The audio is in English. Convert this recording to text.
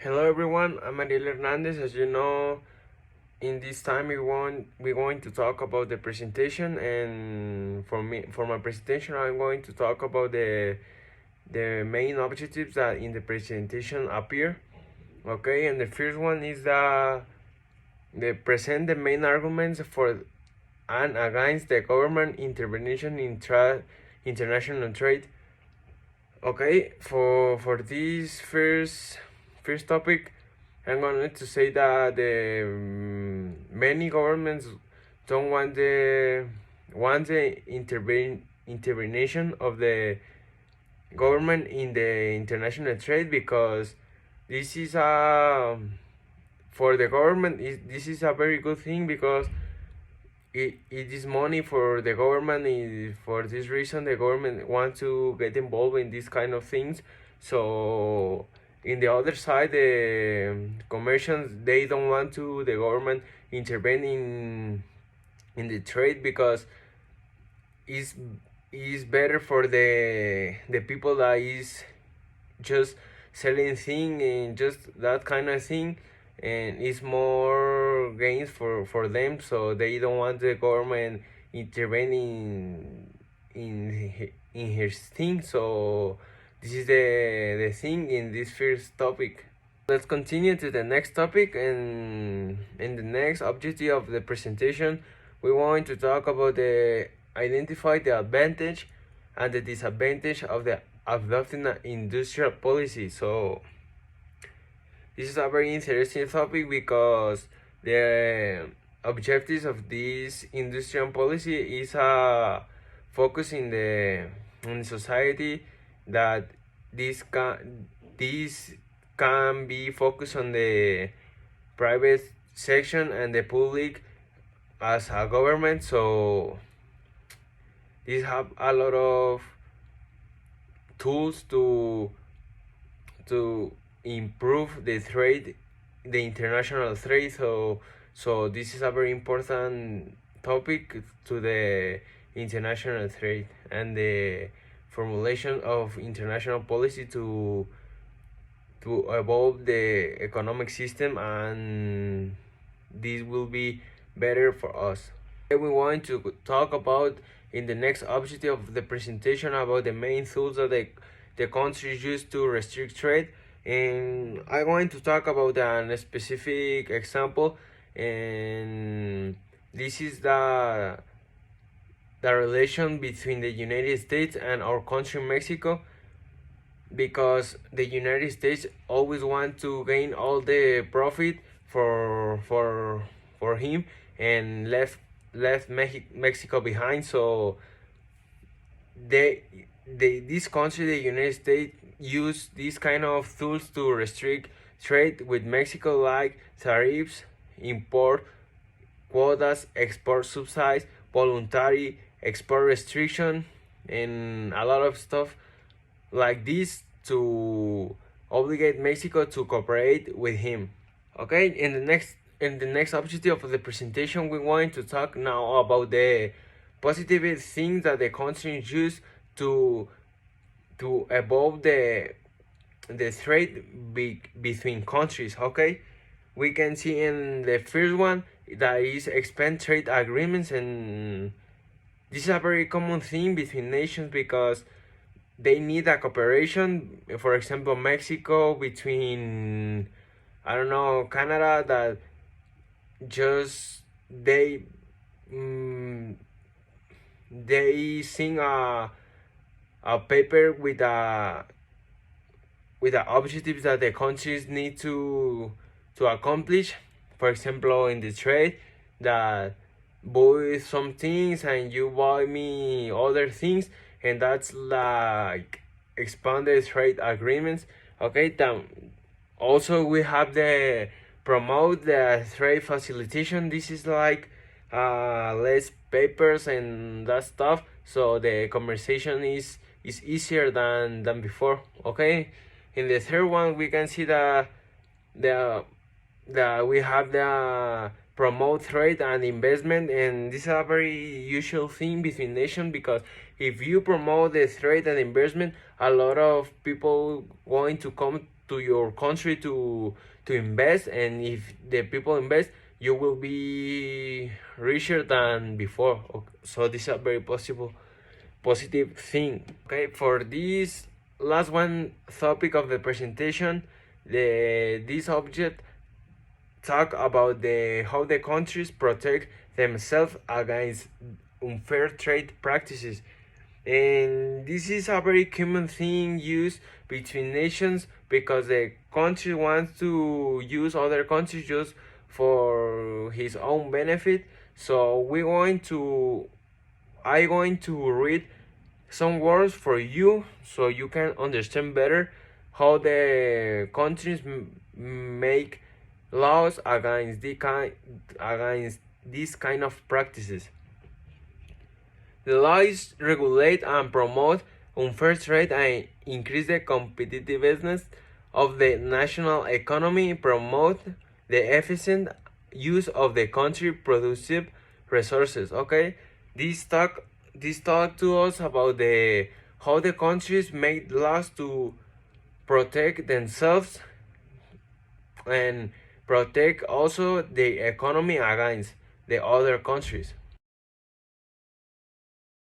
Hello everyone, I'm Ariel Hernandez. As you know, in this time we're going to talk about the presentation, and for my presentation I'm going to talk about the main objectives that in the presentation appear. Okay, and the first one is that they present the main arguments for and against the government intervention in international trade. Okay, for this first topic, I'm going to say that many governments don't want the intervention of the government in the international trade, because this is a for the government this is a very good thing, because it is money for the government. For this reason the government wants to get involved in these kind of things. So in the other side, the commerciants, they don't want to the government intervene in the trade, because it's is better for the people that is just selling thing and just that kind of thing, and it's more gains for them. So they don't want the government intervening in his thing. So this is the thing in this first topic. Let's continue to the next topic, and in the next objective of the presentation we want to talk about the identify the advantage and the disadvantage of the adopting an industrial policy. So this is a very interesting topic, because the objectives of this industrial policy is a focus in the society, that this can be focused on the private section and the public as a government. So these have a lot of tools to improve the trade, the international trade. So this is a very important topic to the international trade and the formulation of international policy to evolve the economic system, and this will be better for us. We want to talk about in the next objective of the presentation about the main tools that the countries use to restrict trade, and I'm going to talk about a specific example, and this is the relation between the United States and our country Mexico, because the United States always want to gain all the profit for him, and left Mexico behind. So this country, the United States, use these kind of tools to restrict trade with Mexico, like tariffs, import quotas, export subsidies, voluntary export restriction, and a lot of stuff like this to obligate Mexico to cooperate with him. Okay, in the next objective of the presentation, we want to talk now about the positive things that the countries use to evolve the trade between countries. Okay, we can see in the first one that is expand trade agreements, and this is a very common thing between nations, because they need a cooperation. For example, Mexico between, I don't know, Canada, that just they sing a paper with the objectives that the countries need to accomplish. For example, in the trade, that buy some things and you buy me other things, and that's like expanded trade agreements. Okay, then also we have the promote the trade facilitation. This is like less papers and that stuff, so the conversation is easier than before. Okay, in the third one we can see the we have the promote trade and investment, and this is a very usual thing between nations, because if you promote the trade and investment, a lot of people going to come to your country to invest, and if the people invest, you will be richer than before. So this is a very positive thing. Okay, for this last one topic of the presentation, this object talk about how the countries protect themselves against unfair trade practices. And this is a very common thing used between nations because the country wants to use other countries just for his own benefit. So I'm going to read some words for you so you can understand better how the countries make laws against these kind of practices. The laws regulate and promote unfair trade and increase the competitiveness of the national economy, promote the efficient use of the country productive resources. Okay, this talk to us about how the countries make laws to protect themselves and protect also the economy against the other countries.